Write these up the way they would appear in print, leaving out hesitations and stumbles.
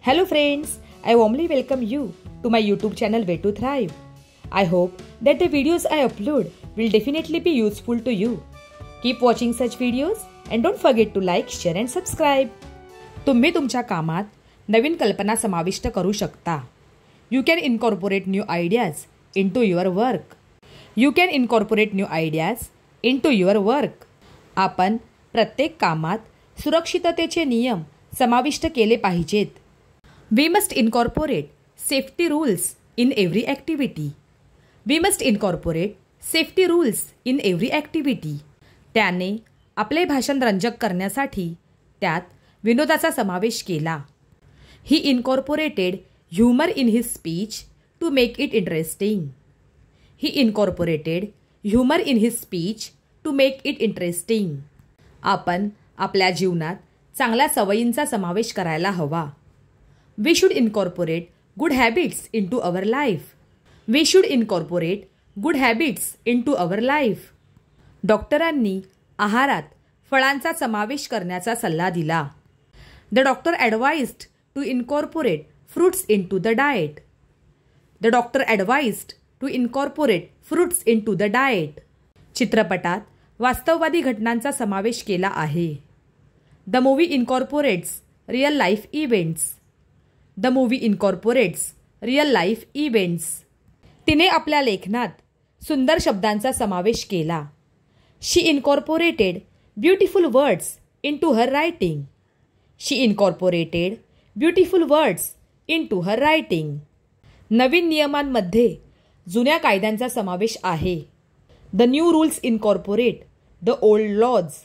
Hello friends, I warmly welcome you to my YouTube channel Way to Thrive. I hope that the videos I upload will definitely be useful to you. Keep watching such videos and don't forget to like, share and subscribe. तुम्ही तुमच्या कामात नवीन कल्पना समाविष्ट करू शकता. You can incorporate new ideas into your work. You can incorporate new ideas into your work. आपण प्रत्येक कामात सुरक्षिततेचे नियम समाविष्ट केले पाहिजेत. We must incorporate safety rules in every activity. We must incorporate safety rules in every activity. त्याने आपले भाषण रंजक करण्यासाठी त्यात विनोदाचा समावेश केला. He incorporated humor in his speech to make it interesting. He incorporated humor in his speech to make it interesting. आपण आपल्या जीवनात चांगल्या सवयींचा समावेश करायला हवा. We should incorporate good habits into our life. We should incorporate good habits into our life. डॉक्टरांनी आहारात फळांचा समावेश करण्याचा सल्ला दिला. The doctor advised to incorporate fruits into the diet. The doctor advised to incorporate fruits into the diet. चित्रपटात वास्तववादी घटनांचा समावेश केला आहे. The movie incorporates real life events. The movie incorporates real life events. तिने आपल्या लेखनात सुंदर शब्दांचा समावेश केला. She incorporated beautiful words into her writing. She incorporated beautiful words into her writing. नवीन नियमांमध्ये जुन्या कायद्यांचा समावेश आहे. The new rules incorporate the old laws.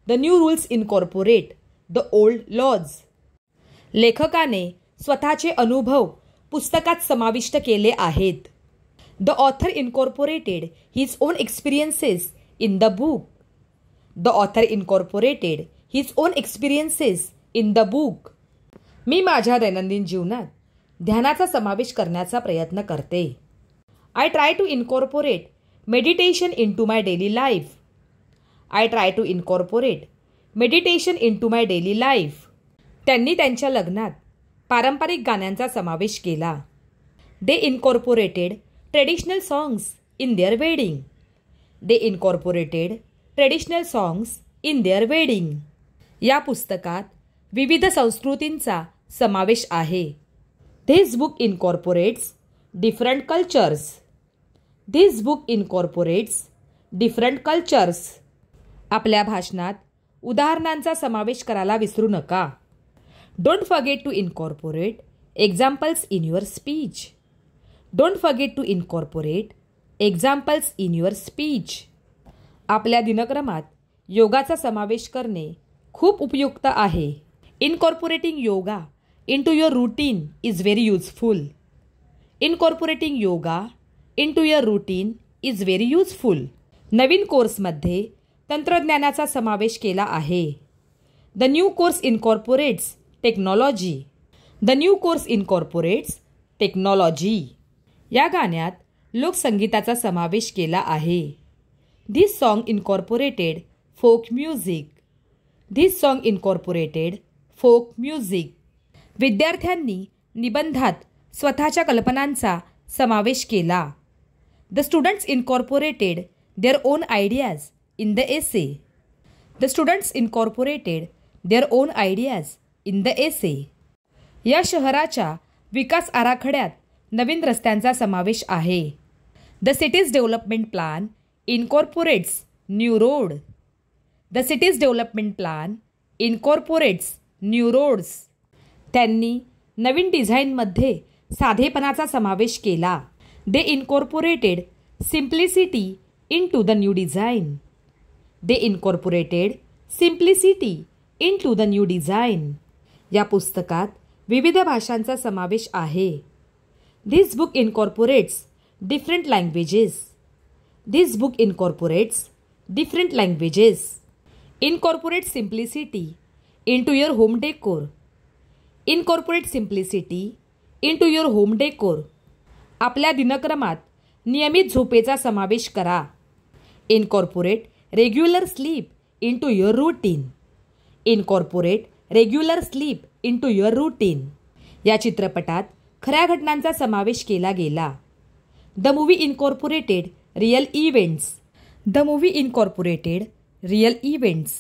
The new rules incorporate the old laws. लेखकाने स्वतःचे अनुभव पुस्तकात समाविष्ट केले आहेत. The author incorporated his own experiences in the book. The author incorporated his own experiences in the book. मी माझ्या दैनंदिन जीवनात ध्यानाचा समावेश करण्याचा प्रयत्न करते. I try to incorporate meditation into my daily life. I try to incorporate meditation into my daily life. त्यांनी त्यांच्या लग्नात पारंपरिक गाण्यांचा समावेश केला. They incorporated traditional songs in their wedding. They incorporated traditional songs in their wedding. या पुस्तकात विविध संस्कृतींचा समावेश आहे. This book incorporates different cultures. This book incorporates different cultures. आपल्या भाषणात उदाहरणांचा समावेश करायला विसरू नका. Don't forget to incorporate examples in your speech. Don't forget to incorporate examples in your speech. आपल्या दिनक्रमात योगाचा समावेश करणे खूप उपयुक्त आहे. Incorporating yoga into your routine is very useful. Incorporating yoga into your routine is very useful. नवीन कोर्समध्ये तंत्रज्ञानाचा समावेश केला आहे. The new course incorporates technology. The new course incorporates technology. या गाण्यात लोकसंगीताचा समावेश केला आहे. This song incorporated folk music. This song incorporated folk music. विद्यार्थ्यांनी निबंधात स्वतःच्या कल्पनांचा समावेश केला. The students incorporated their own ideas in the essay. The students incorporated their own ideas in the essay. या शहराच्या विकास आराखड्यात नवीन रस्त्यांचा समावेश आहे. The city's development plan incorporates new road. The city's development plan incorporates new roads. त्यांनी नवीन डिझाईनमध्ये साधेपणाचा समावेश केला. They incorporated simplicity into the new design. They incorporated simplicity into the new design. या पुस्तकात विविध भाषांचा समावेश आहे. This book incorporates different languages. This book incorporates different languages. Incorporate simplicity into your home decor. Incorporate simplicity into your home decor. आपल्या दिनक्रमात नियमित झोपेचा समावेश करा. Incorporate regular sleep into your routine. Incorporate regular sleep into your routine. या चित्रपटात खऱ्या घटनांचा समावेश केला गेला. The movie incorporated real events. The movie incorporated real events